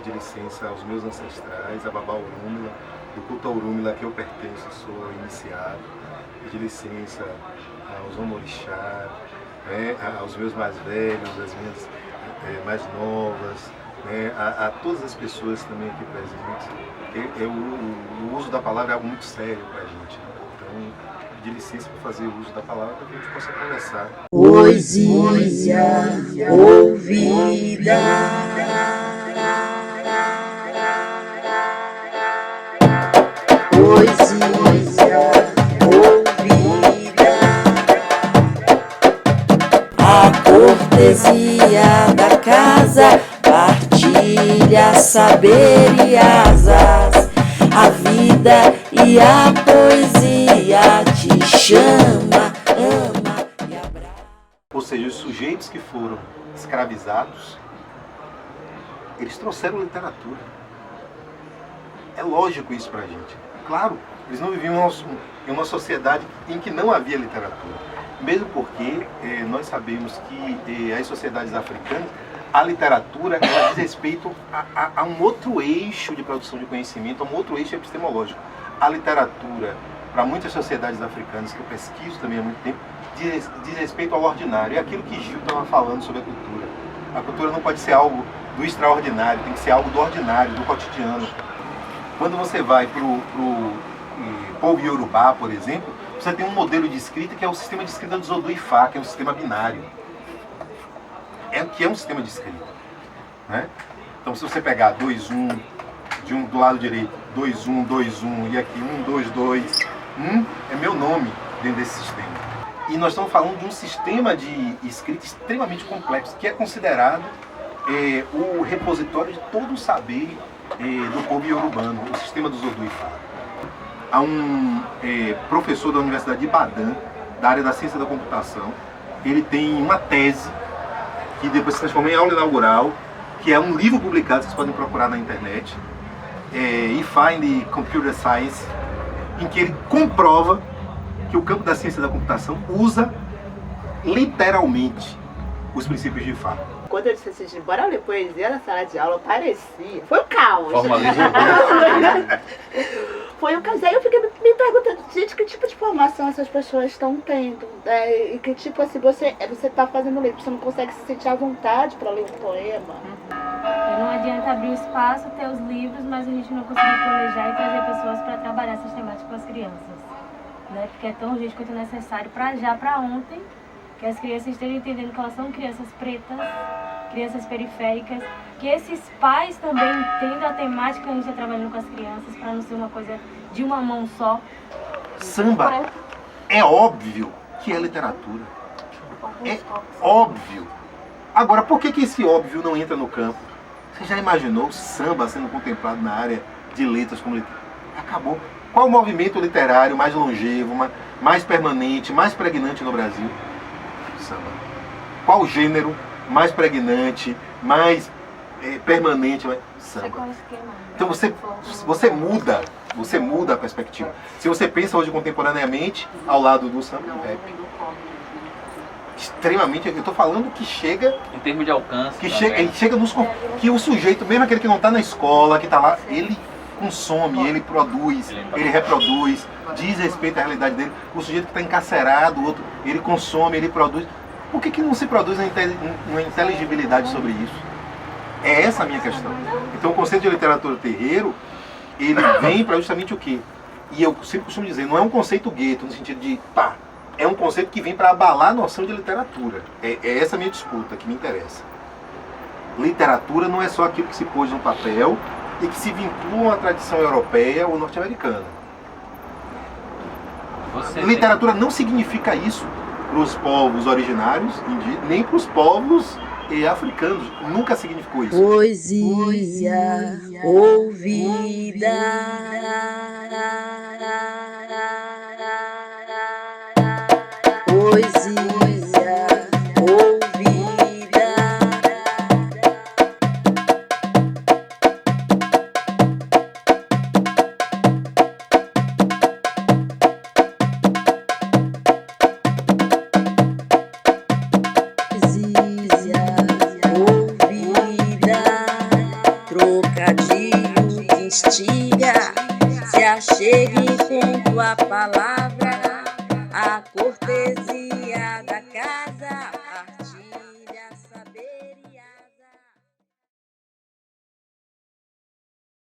pedir licença aos meus ancestrais, a Babá Orúmila, do culto Orúmila que eu pertenço, sou iniciado. Pedir licença aos Omorixá, né, aos meus mais velhos, às minhas mais novas, né, a todas as pessoas também aqui presentes. O uso da palavra é algo muito sério para a gente, né? Então, pedir licença para fazer o uso da palavra para que a gente possa conversar. Poesia ouvida. Poesia ouvida. A cortesia da casa partilha saber e asas. A vida e a poesia te chama, ama e abraça. Ou seja, os sujeitos que foram escravizados, eles trouxeram literatura. É lógico isso pra gente. Claro, eles não viviam em uma sociedade em que não havia literatura. Mesmo porque nós sabemos que as sociedades africanas, a literatura ela diz respeito a um outro eixo de produção de conhecimento, a um outro eixo epistemológico. A literatura, para muitas sociedades africanas, que eu pesquiso também há muito tempo, diz respeito ao ordinário. É aquilo que Gil estava falando sobre a cultura. A cultura não pode ser algo do extraordinário, tem que ser algo do ordinário, do cotidiano. Quando você vai para o povo iorubá, por exemplo, você tem um modelo de escrita que é o sistema de escrita do Zodu Ifá, que é um sistema binário. Que é um sistema de escrita, né? Então, se você pegar 2, 1, do lado direito, 2, 1, 2, 1, e aqui 1, 2, 2, é meu nome dentro desse sistema. E nós estamos falando de um sistema de escrita extremamente complexo, que é considerado o repositório de todo o saber do povo iorubano, o sistema do Zodu Ifá. Há um professor da Universidade de Ibadan, da área da ciência da computação, ele tem uma tese que depois se transformou em aula inaugural, que é um livro publicado, vocês podem procurar na internet, Ifá in the Computer Science, em que ele comprova que o campo da ciência da computação usa literalmente os princípios de Ifá. Quando eu disse assim, bora ler poesia na sala de aula, parecia. Foi um caos. Formalismo. Foi um caos. Aí eu fiquei me perguntando, gente, que tipo de formação essas pessoas estão tendo? E que tipo assim, você tá fazendo livro, você não consegue se sentir à vontade para ler um poema? Não adianta abrir o espaço, ter os livros, mas a gente não conseguir planejar e trazer pessoas para trabalhar essas temáticas com as crianças. Né? Porque é tão urgente quanto necessário para ontem, que as crianças estejam entendendo que elas são crianças pretas, crianças periféricas, que esses pais também entendam a temática que a gente está trabalhando com as crianças, para não ser uma coisa de uma mão só. Samba é óbvio que é literatura. É óbvio. Agora, por que esse óbvio não entra no campo? Você já imaginou samba sendo contemplado na área de letras como literatura? Acabou. Qual o movimento literário mais longevo, mais permanente, mais pregnante no Brasil? Samba. Qual o gênero mais pregnante, mais permanente? Samba. Então você muda a perspectiva. Se você pensa hoje contemporaneamente, ao lado do samba, do rap. Extremamente, eu estou falando que chega... Em termos de alcance. Que chega nos... Que o sujeito, mesmo aquele que não está na escola, que está lá, ele consome, ele produz, ele reproduz, diz respeito à realidade dele. O sujeito que está encarcerado, o outro, ele consome, ele produz. Por que não se produz uma inteligibilidade sobre isso? É essa a minha questão. Então o conceito de literatura terreiro, ele vem para justamente o quê? E eu sempre costumo dizer, não é um conceito gueto, no sentido de pá, é um conceito que vem para abalar a noção de literatura. É essa a minha disputa que me interessa. Literatura não é só aquilo que se pôs no papel e que se vincula à tradição europeia ou norte-americana. Literatura não significa isso para os povos originários, nem para os povos africanos. Nunca significou isso. Poesia ouvida. Poesia ouvida. Poesia ouvida. trocadilho que instiga, se achegue com tua palavra, a cortesia.